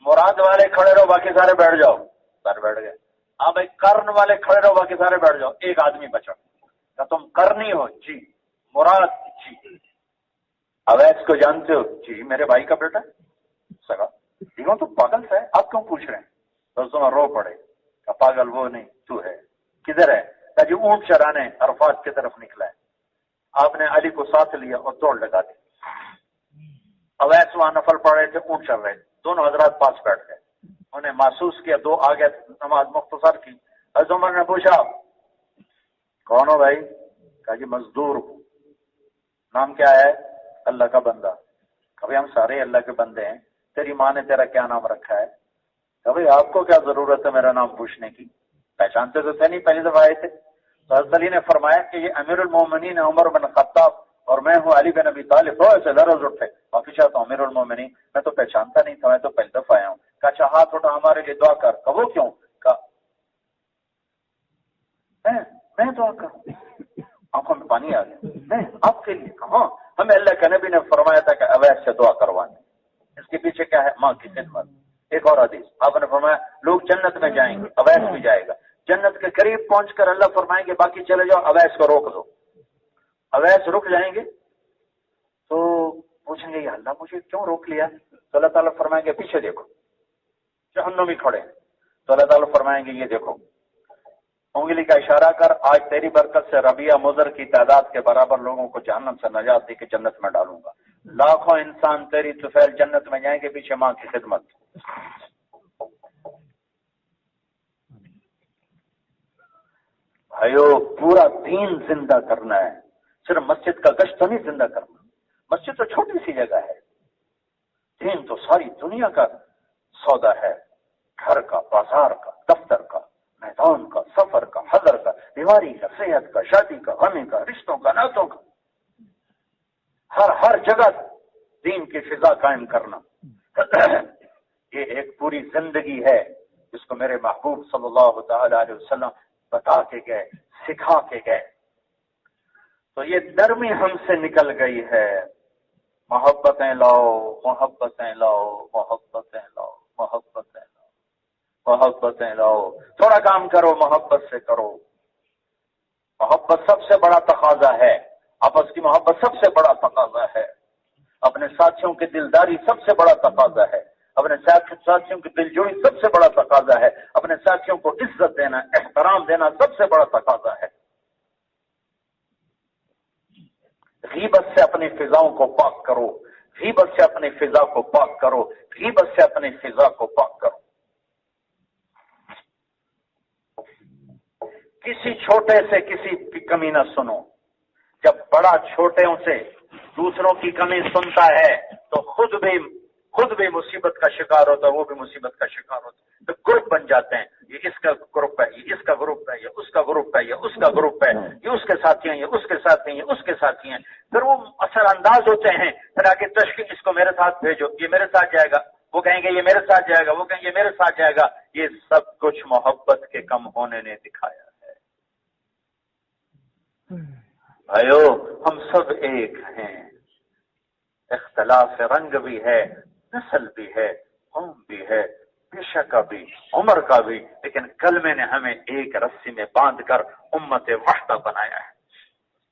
مراد والے کھڑے رہو، باقی سارے بیٹھ جاؤ، سارے بیٹھ گئے، ہاں بھائی کرن والے کھڑے رہو، باقی سارے بیٹھ جاؤ، ایک آدمی بچا، کیا تم کرنی ہو؟ جی۔ مراد؟ جی۔ اویس کو جانتے ہو؟ جی میرے بھائی کا بیٹا سگا۔ دیکھو تو پاگل ہے، آپ کیوں پوچھ رہے ہیں؟ تو رو پڑے، کہ پاگل وہ نہیں تو ہے، کدھر ہے؟ کہ جی اونٹ چرانے عرفات کی طرف نکلا ہے۔ آپ نے علی کو ساتھ لیا اور دوڑ لگا دی۔ اویس وہاں نفل پڑھ رہے تھے، اونٹ چل رہے تھے، دونوں حضرات پاس بیٹھ گئے، انہوں نے محسوس کیا، 2 آگے نماز مختصر کی۔ حضرت عمر نے پوچھا کون ہو بھائی؟ کہا جی مزدور ہوں۔ نام کیا ہے؟ اللہ کا بندہ۔ کبھی ہم سارے اللہ کے بندے ہیں، تیری ماں نے تیرا کیا نام رکھا ہے؟ کبھی آپ کو کیا ضرورت ہے میرا نام پوچھنے کی؟ پہچانتے تو تھے نہیں، پہلی دفعہ آئے تھے۔ تو حضرت علی نے فرمایا کہ یہ امیر المومنین عمر بن خطاب اور میں ہوں علی بن ابی طالب۔ تو ایسے لرز اٹھے، معافی چاہتا ہوں امیر المومنین، میں تو پہچانتا نہیں تھا، میں تو پہلی دفعہ آیا ہوں۔ کہا اچھا ہاتھ اٹھا ہمارے لیے دعا کر۔ کہا وہ کیوں؟ کہا میں دعا کروں؟ آنکھوں میں پانی آ گیا، میں آپ کے لیے؟ کہاں، ہمیں اللہ کے نبی نے فرمایا تھا کہ اویس سے دعا کروانے، اس کے پیچھے کیا ہے؟ ماں کی خدمت۔ ایک اور حدیث آپ نے فرمایا لوگ جنت میں جائیں گے، اویس بھی جائے گا، جنت کے قریب پہنچ کر اللہ فرمائیں گے باقی چلے جاؤ، اویس کو روک دو۔ اویس رک جائیں گے تو پوچھیں گے یا اللہ مجھے کیوں روک لیا؟ تو اللہ تعالیٰ فرمائیں گے پیچھے دیکھو، جہنمی کھڑے ہیں، تو اللہ تعالیٰ فرمائیں گے یہ دیکھو انگلی کا اشارہ کر، آج تیری برکت سے ربیہ مضر کی تعداد کے برابر لوگوں کو جہنم سے نجات دے کے جنت میں ڈالوں گا۔ لاکھوں انسان تیری طفیل جنت میں جائیں گے، پیچھے ماں کی خدمت۔ بھائیو، پورا دین زندہ کرنا ہے، صرف مسجد کا گشت تو نہیں زندہ کرنا۔ مسجد تو چھوٹی سی جگہ ہے، دین تو ساری دنیا کا سودا ہے، گھر کا، بازار کا، دفتر کا، میدان کا، سفر کا، حضر کا، بیماری کا، صحت کا، شادی کا، غمی کا، رشتوں کا، نعتوں کا، ہر جگہ دین کی فضا قائم کرنا۔ یہ ایک پوری زندگی ہے جس کو میرے محبوب صلی اللہ تعالی علیہ وسلم بتا کے گئے، سکھا کے گئے۔ تو یہ نرمی ہم سے نکل گئی ہے۔ محبتیں لاؤ، محبتیں لاؤ، محبتیں لاؤ، محبتیں لاؤ، محبتیں لاؤ۔ تھوڑا کام کرو، محبت سے کرو۔ محبت سب سے بڑا تقاضا ہے، آپس کی محبت سب سے بڑا تقاضا ہے، اپنے ساتھیوں کی دلداری سب سے بڑا تقاضا ہے، اپنے ساتھیوں کی دل جوئی سب سے بڑا تقاضا ہے، اپنے ساتھیوں کو عزت دینا، احترام دینا سب سے بڑا تقاضا ہے۔ غیبت سے اپنی فضاؤں کو پاک کرو، غیبت سے اپنی فضا کو پاک کرو، غیبت سے اپنی فضا کو پاک کرو۔ کسی چھوٹے سے کسی کی کمی نہ سنو۔ جب بڑا چھوٹوں سے دوسروں کی کمی سنتا ہے تو خود بھی مصیبت کا شکار ہوتا ہے، وہ بھی مصیبت کا شکار ہوتا ہے۔ تو گروپ بن جاتے ہیں، یہ اس کا گروپ ہے، یہ اس کا گروپ ہے، یہ اس کا گروپ ہے، یہ اس کا گروپ ہے، یہ اس کے ساتھی ہیں، یہ اس کے ساتھی ہیں، یہ اس کے ساتھی ہیں۔ پھر وہ اثر انداز ہوتے ہیں، پھر آگے تشکیل، اس کو میرے ساتھ بھیجو، یہ میرے ساتھ جائے گا، وہ کہیں گے یہ میرے ساتھ جائے گا، وہ کہیں گے یہ میرے ساتھ جائے گا۔ یہ سب کچھ محبت کے کم ہونے نے دکھایا ہے۔ بھائیو، ہم سب ایک ہیں، اختلاف رنگ بھی ہے، نسل بھی ہے، قوم بھی ہے، پیشہ کا بھی، عمر کا بھی، لیکن کلمے نے ہمیں ایک رسی میں باندھ کر امت وحدہ بنایا ہے۔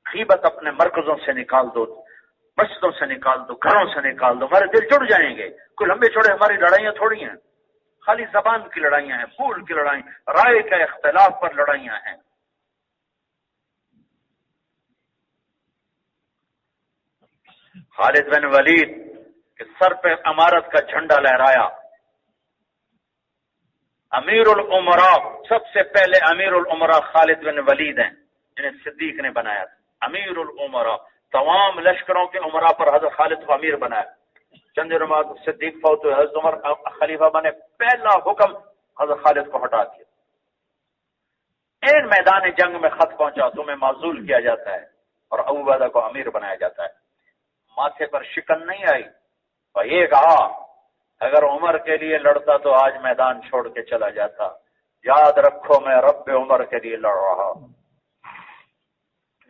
غیبت اپنے مرکزوں سے نکال دو، مسجدوں سے نکال دو، گھروں سے نکال دو، ہمارے دل جڑ جائیں گے۔ کوئی لمبے چوڑے ہماری لڑائیاں تھوڑی ہیں، خالی زبان کی لڑائیاں ہیں، پھول کی لڑائی، رائے کے اختلاف پر لڑائیاں ہیں۔ خالد بن ولید کے سر پہ امارت کا جھنڈا لہرایا، امیر العمراء، سب سے پہلے امیر العمراء خالد بن ولید ہیں، جنہیں صدیق نے بنایا تھا۔ امیر العمراء، تمام لشکروں کے عمراء پر حضرت خالد کو امیر بنایا۔ چند دنوں بعد صدیق فوت ہوئے، حضرت عمر خلیفہ بنے، پہلا حکم حضرت خالد کو ہٹا دیا۔ میدان جنگ میں خط پہنچا، تمہیں معزول کیا جاتا ہے اور ابو عبیدہ کو امیر بنایا جاتا ہے۔ ماتھے پر شکن نہیں آئی اور یہ کہا اگر عمر کے لیے لڑتا تو آج میدان چھوڑ کے چلا جاتا، یاد رکھو میں رب عمر کے لیے لڑ رہا ہوں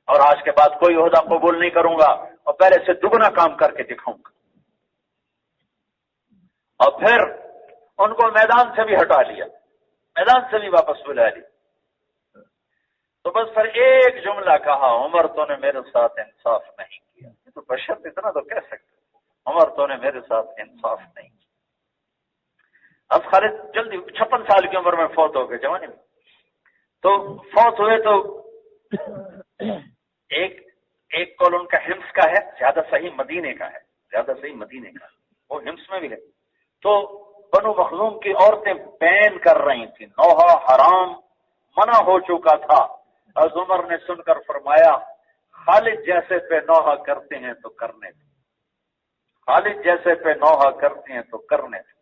اور آج کے بعد کوئی عہدہ قبول نہیں کروں گا اور پہلے سے دگنا کام کر کے دکھاؤں گا۔ اور پھر ان کو میدان سے بھی ہٹا لیا، میدان سے بھی واپس بلا لیا۔ تو بس پھر ایک جملہ کہا، عمر تو نے میرے ساتھ انصاف نہیں کیا۔ یہ تو بشر اتنا تو کہہ سکتے، عمر تو نے میرے ساتھ انصاف نہیں کیا۔ اب خالد جلدی 56 سال کی عمر میں فوت ہو گئے، جوانی میں تو فوت ہوئے۔ تو ایک قول ان کا حمص کا ہے، زیادہ صحیح مدینے کا ہے، زیادہ صحیح مدینے کا ہے، وہ حمص میں بھی ہے۔ تو بنو مخزوم کی عورتیں بین کر رہی تھیں، نوحہ حرام منع ہو چکا تھا۔ حضرت عمر نے سن کر فرمایا خالد جیسے پہ نوحہ کرتے ہیں تو کرنے دیں، خالد جیسے پہ نوحہ کرتے ہیں تو کرنے دیں۔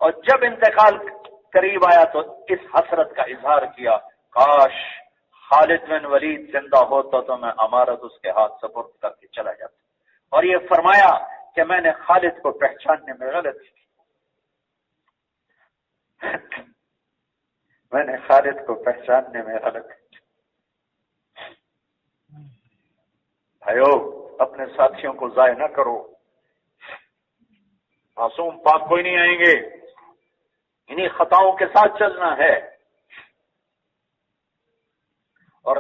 اور جب انتقال قریب آیا تو اس حسرت کا اظہار کیا، کاش خالد بن ولید زندہ ہوتا تو میں امارت اس کے ہاتھ سپرد کر کے چلا جاتا۔ اور یہ فرمایا کہ میں نے خالد کو پہچاننے میں غلطی کی، میں نے خالد کو پہچاننے میں غلطی کی۔ بھائیو، اپنے ساتھیوں کو ضائع نہ کرو، معصوم پاک کوئی نہیں آئیں گے، انہی خطاؤں کے ساتھ چلنا ہے۔ اور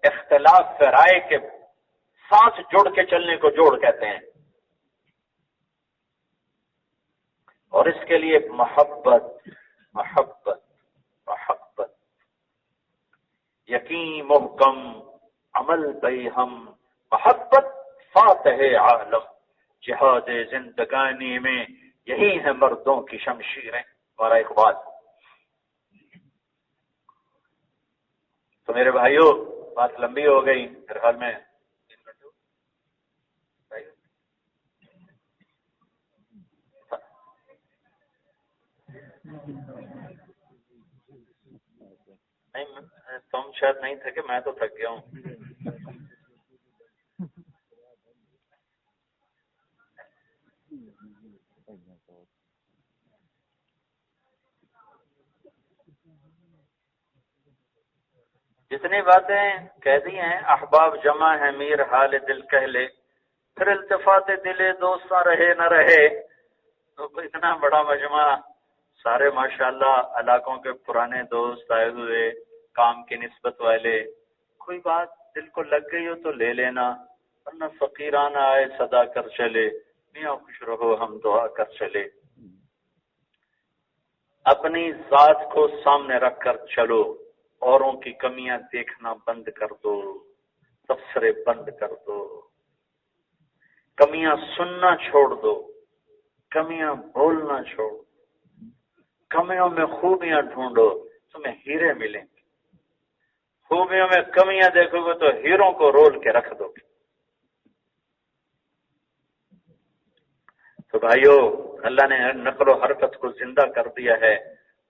اختلاف رائے کے ساتھ جڑ کے چلنے کو جوڑ کہتے ہیں، اور اس کے لیے محبت محبت محبت یقین محکم عمل بے ہم محبت فاتح عالم، جہاد زندگانی میں یہی ہے مردوں کی شمشیریں۔ ہمارا اقبال۔ تو میرے بھائیوں، بات لمبی ہو گئی میرے خیال میں، نہیں تم شاید نہیں تھے کہ میں تو تھک گیا ہوں۔ جتنی باتیں کہہ دی ہیں، احباب جمع ہے میر حال دل کہہ لے، پھر التفات دل دوستاں رہے نہ رہے۔ تو اتنا بڑا مجمع، سارے ماشاءاللہ علاقوں کے پرانے دوست آئے ہوئے، کام کی نسبت والے، کوئی بات دل کو لگ گئی ہو تو لے لینا، ورنہ فقیرانہ آئے صدا کر چلے، میاں خوش رہو ہم دعا کر چلے۔ اپنی ذات کو سامنے رکھ کر چلو، اوروں کی کمیاں دیکھنا بند کر دو، تبصرے بند کر دو، کمیاں سننا چھوڑ دو، کمیاں بولنا چھوڑ دو، کمیوں میں خوبیاں ڈھونڈو، تمہیں ہیرے ملیں گے۔ خوبیوں میں کمیاں دیکھو گے تو ہیروں کو رول کے رکھ دو گے۔ تو بھائیو، اللہ نے نقل و حرکت کو زندہ کر دیا ہے،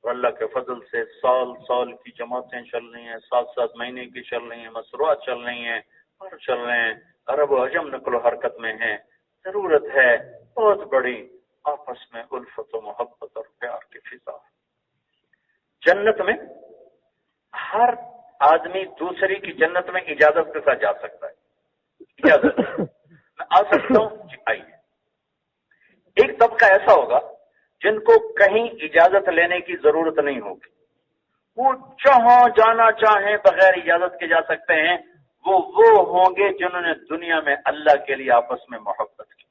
اور اللہ کے فضل سے سال کی جماعتیں چل رہی ہیں، 7 مہینے کی چل رہی ہیں، مشروعات چل رہی ہیں، اور چل رہے ہیں، عرب و عجم نقل و حرکت میں ہیں۔ ضرورت ہے بہت بڑی آپس میں الفت و محبت اور پیار کی فضا۔ جنت میں ہر آدمی دوسری کی جنت میں اجازت کے ساتھ جا سکتا ہے۔ اجازت میں آ سکتا ہوں، جی آئیے۔ ایک طبقہ ایسا ہوگا جن کو کہیں اجازت لینے کی ضرورت نہیں ہوگی، وہ جہاں جانا چاہیں بغیر اجازت کے جا سکتے ہیں۔ وہ ہوں گے جنہوں نے دنیا میں اللہ کے لیے آپس میں محبت کی،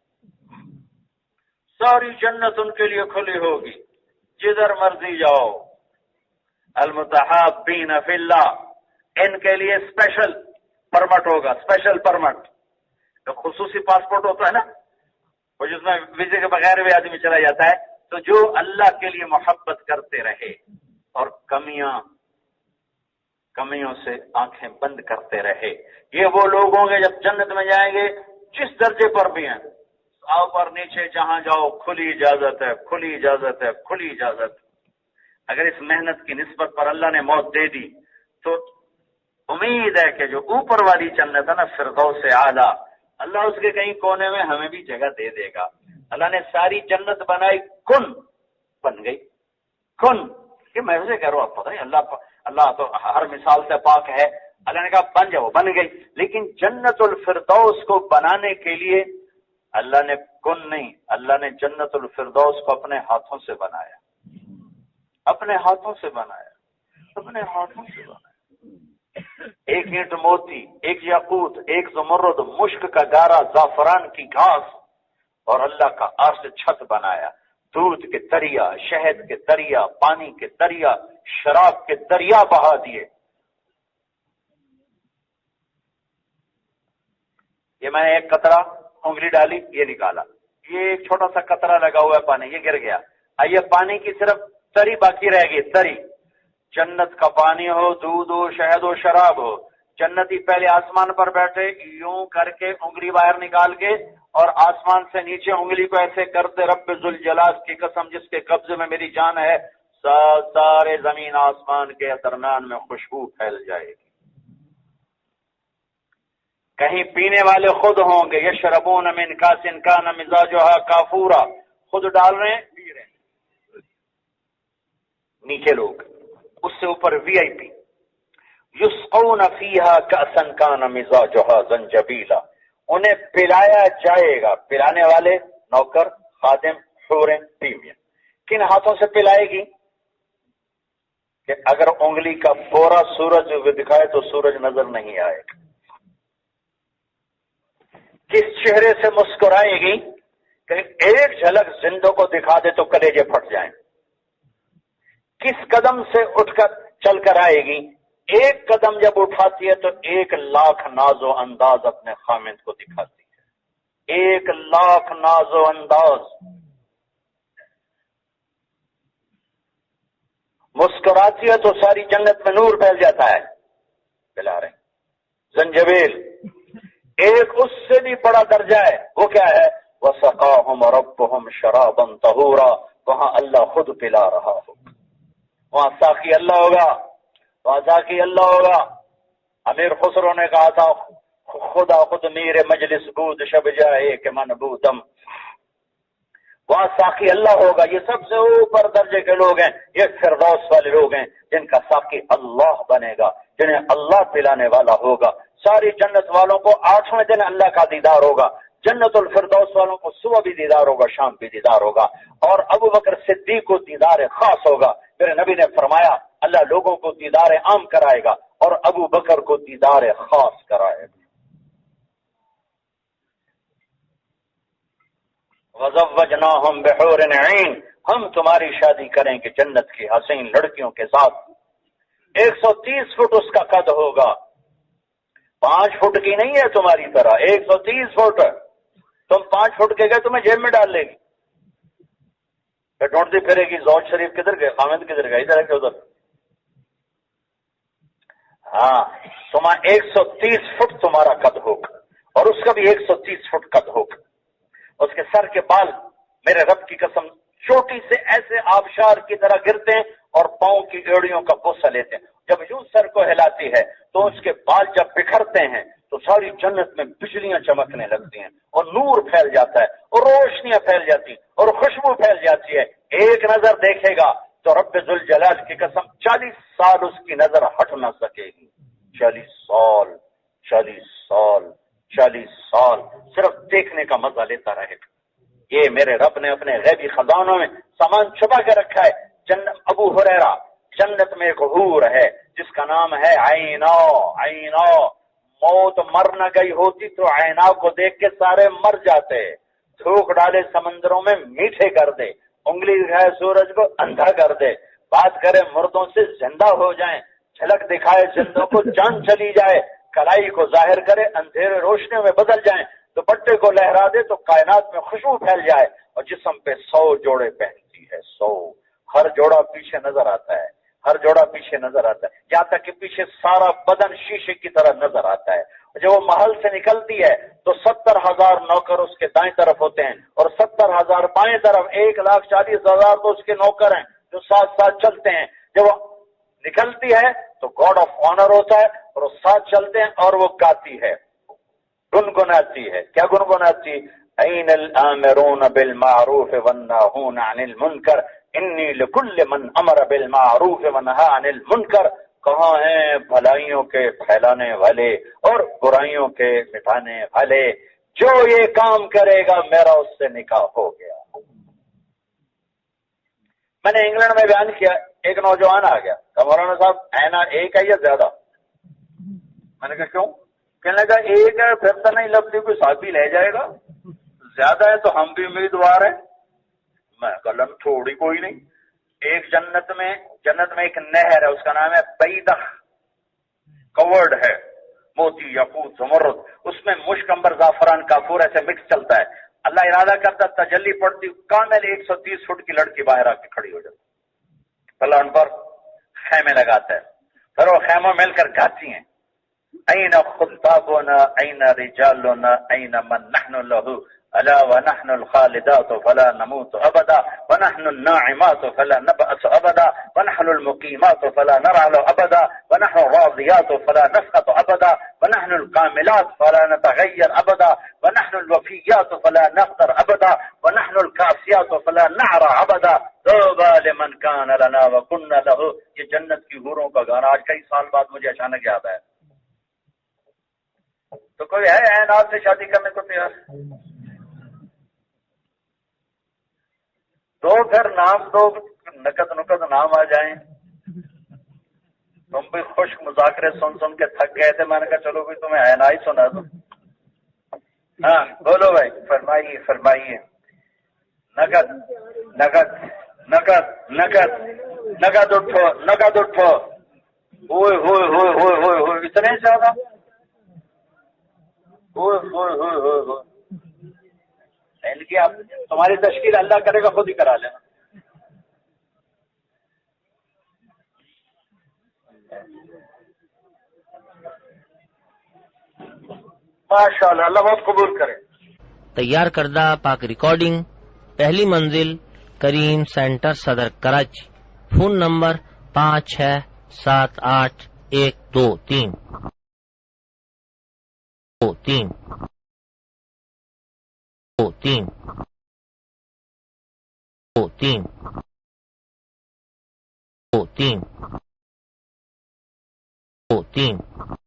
ساری جنت ان کے لیے کھلی ہوگی، جدھر مرضی جاؤ۔ المتحابین فی اللہ، ان کے لیے اسپیشل پرمٹ ہوگا، اسپیشل پرمٹ۔ خصوصی پاسپورٹ ہوتا ہے نا، وہ جس میں ویزے کے بغیر بھی آدمی چلا جاتا ہے۔ تو جو اللہ کے لیے محبت کرتے رہے اور کمیوں سے آنکھیں بند کرتے رہے، یہ وہ لوگ ہوں گے جب جنت میں جائیں گے، جس درجے پر بھی ہیں، اوپر نیچے جہاں جاؤ کھلی اجازت ہے، کھلی اجازت ہے، کھلی اجازت ہے۔ اگر اس محنت کی نسبت پر اللہ نے موت دے دی تو امید ہے کہ جو اوپر والی جنت ہے نا، فردوس اعلیٰ، اللہ اس کے کہیں کونے میں ہمیں بھی جگہ دے دے گا۔ اللہ نے ساری جنت بنائی، کن بن گئی، کن۔ یہ میں سے کہہ رہا ہوں، آپ پتہ نہیں، اللہ تو ہر مثال سے پاک ہے۔ اللہ نے کہا بن جاؤ، بن گئی۔ لیکن جنت الفردوس کو بنانے کے لیے اللہ نے کن نہیں، اللہ نے جنت الفردوس کو اپنے ہاتھوں سے بنایا، اپنے ہاتھوں سے بنایا، اپنے ہاتھوں سے بنایا۔ ایک اینٹ موتی، ایک یاقوت، ایک زمرد، مشک کا گارا، زعفران کی گھاس، اور اللہ کا عرش چھت بنایا۔ دودھ کے دریا، شہد کے دریا، پانی کے دریا، شراب کے دریا بہا دیے۔ یہ میں ایک قطرہ انگلی ڈالی، یہ نکالا، یہ ایک چھوٹا سا قطرہ لگا ہوا ہے پانی، یہ گر گیا۔ آئیے پانی کی صرف تری باقی رہ گئی، تری۔ جنت کا پانی ہو، دودھ ہو، شہد ہو، شراب ہو، جنتی پہلے آسمان پر بیٹھے یوں کر کے انگلی باہر نکال کے، اور آسمان سے نیچے انگلی کو ایسے کرتے، رب ذوالجلال کی قسم جس کے قبضے میں میری جان ہے، سارے زمین آسمان کے درمیان میں خوشبو پھیل جائے گی۔ کہیں پینے والے خود ہوں گے، یشربون من کاس کان مزاجها کافورا، خود ڈال رہے ہیں، پی رہے ہیں۔ نیچے لوگ، اس سے اوپر وی آئی پی، یسقون فیہا کأسا کان مزاجها زنجبیلا، انہیں پلایا جائے گا۔ پلانے والے نوکر، خادم، حوریں، بیویاں۔ کن ہاتھوں سے پلائے گی؟ کہ اگر انگلی کا پورا سورج دکھائے تو سورج نظر نہیں آئے گا۔ کس چہرے سے مسکرائے گی کہ ایک جھلک زندوں کو دکھا دے تو کلیجے پھٹ جائیں۔ کس قدم سے اٹھ کر چل کر آئے گی ایک قدم جب اٹھاتی ہے تو 1,00,000 ناز و انداز اپنے خامد کو دکھاتی ہے. 1,00,000 ناز و انداز. مسکراتی ہے تو ساری جنت میں نور پھیل جاتا ہے. پلا رہے زنجبیل. ایک اس سے بھی بڑا درجہ ہے، وہ کیا ہے؟ وَسَقَاهُمْ رَبُّهُمْ شَرَابًا طَهُورًا. وہاں اللہ خود پلا رہا ہوگا، وہاں ساقی اللہ ہوگا، وہاں ساقی اللہ ہوگا. امیر خسرو نے کہا تھا خدا خود میر مجلس بود شب جائے کہ من بودم. وہاں ساقی اللہ ہوگا. یہ سب سے اوپر درجے کے لوگ ہیں، یہ فردوس والے لوگ ہیں جن کا ساقی اللہ بنے گا، جنہیں اللہ پلانے والا ہوگا. ساری جنت والوں کو 8ویں دن اللہ کا دیدار ہوگا. جنت الفردوس والوں کو صبح بھی دیدار ہوگا، شام بھی دیدار ہوگا. اور ابو بکر صدیق کو دیدار خاص ہوگا. میرے نبی نے فرمایا اللہ لوگوں کو دیدار عام کرائے گا اور ابو بکر کو دیدار خاص کرائے گا. وَزَوَّجْنَاهُمْ بِحُورٍ عِينٍ. ہم تمہاری شادی کریں گے جنت کی حسین لڑکیوں کے ساتھ. 130 فٹ اس کا قد ہوگا، 5 فٹ کی نہیں ہے تمہاری طرح. 130 فٹ. تم 5 فٹ کے گئے تمہیں جیب میں ڈال لے گی، پھر ڈھونڈتی پھرے گی زوج شریف کدھر گئے، خامد کدھر گئے، ادھر ہے کہ ادھر. ہاں تمہارا 130 فٹ تمہارا قد ہوگا اور اس کا بھی 130 فٹ قد ہوگا. اس کے سر کے بال میرے رب کی قسم چوٹی سے ایسے آبشار کی طرح گرتے ہیں اور پاؤں کی ایڑیوں کا بوسہ لیتے ہیں. جب یوں سر کو ہلاتی ہے تو اس کے بال جب بکھرتے ہیں تو ساری جنت میں بجلیاں چمکنے لگتی ہیں اور نور پھیل جاتا ہے اور روشنیاں پھیل جاتی ہیں اور خوشبو پھیل جاتی ہے. ایک نظر دیکھے گا تو رب ذوالجلال کی قسم 40 سال اس کی نظر ہٹ نہ سکے گی. 40 سال 40 سال 40 سال صرف دیکھنے کا مزہ لیتا رہے گا. یہ میرے رب نے اپنے غیبی خزانوں میں سامان چھپا کے رکھا ہے. ابو ہریرہ جنت میں ایک حور ہے جس کا نام ہے عینا. عینا موت مر نہ گئی ہوتی تو عینا کو دیکھ کے سارے مر جاتے. تھوک ڈالے سمندروں میں میٹھے کر دے، انگلی دکھائے سورج کو اندھا کر دے، بات کرے مردوں سے زندہ ہو جائیں، جھلک دکھائے زندوں کو جان چلی جائے، کلائی کو ظاہر کرے اندھیرے روشنیوں میں بدل جائیں، دوپٹے کو لہرا دے تو کائنات میں خوشبو پھیل جائے. اور جسم پہ 100 جوڑے پہنتی ہے، 100. ہر جوڑا پیچھے نظر آتا ہے، ہر جوڑا پیچھے نظر آتا ہے، یہاں تک کہ پیچھے سارا بدن شیشے کی طرح نظر آتا ہے. جب وہ محل سے نکلتی ہے تو 70,000 نوکر اس کے دائیں طرف ہوتے ہیں اور 70,000 بائیں طرف. 1,40,000 تو اس کے نوکر ہیں جو ساتھ ساتھ چلتے ہیں. جب وہ نکلتی ہے تو گاڈ آف آنر ہوتا ہے اور وہ ساتھ چلتے ہیں اور وہ گاتی ہے، گنگناتی ہے. کیا گنگناتی؟ این الامرون بالمعروف والناہون عن المنکر انی لکل من امر بالمعروف ونہا عن المنکر. کہاں ہیں بھلائیوں کے پھیلانے والے اور برائیوں کے مٹانے والے؟ جو یہ کام کرے گا میرا اس سے نکاح ہو گیا. میں نے انگلینڈ میں بیان کیا، ایک نوجوان آ گیا کہ مولانا صاحب اینا ایک ہے یا زیادہ؟ میں نے کہا کیوں؟ کہنے لگا ایک ہے پھر تو نہیں لگتی، کوئی ساتھی لے جائے گا، زیادہ ہے تو ہم بھی امیدوار ہیں. میں کہا تھوڑی کوئی نہیں. ایک جنت میں ایک نہر ہے، اس کا نام ہے بیدہ، کورڈ ہے، موتی یاقوت زمرد، اس میں مشک عنبر زعفران کافور ایسے مکس چلتا ہے. اللہ ارادہ کرتا تجلی پڑتی کامل 130 فٹ کی لڑکی باہر آ کے کھڑی ہو جاتی، پلان پر خیمے لگاتا ہے، پھر وہ خیموں مل کر گاتی ہیں این خطابنا این رجالنا این من نحن له الا ونحن الخالدات فلا نموت ابدا ونحن الناعمات فلا نبأس ابدا ونحن المقيمات فلا نرعل ابدا ونحن الراضيات فلا نسقط ابدا ونحن الكاملات فلا نتغير ابدا ونحن الوفيات فلا نغدر ابدا ونحن الكاسيات فلا نعرى ابدا طوبى لمن كان لنا وكنا له. یہ جنت کی حوروں کا گانا آج کئی سال بعد مجھے اچانک یاد آیا. تو کوئی ہے آپ سے شادی کرنے کو تیار؟ تو پھر نام دو، نقد نام آ جائیں. تم بھی خشک مذاکرے سن کے تھک گئے تھے، میں نے کہا چلو بھی تمہیں اینا ہی سنا دو. ہاں بولو بھائی، فرمائیے. نقد نقد نقد نقد نقد اٹھو. ہوئے ہوئے ہوئے ہوئے ہوئے ہوئے اتنے زیادہ ہوئے ہوئے ہوئے ہوئے ہوئے ان کی آپ تمہاری تشکیل اللہ کرے گا خود ہی کرا لینا. ماشاء اللہ اللہ بہت قبول کرے. تیار کردہ پاک ریکارڈنگ پہلی منزل کریم سینٹر صدر کراچی. Phone number 567812 3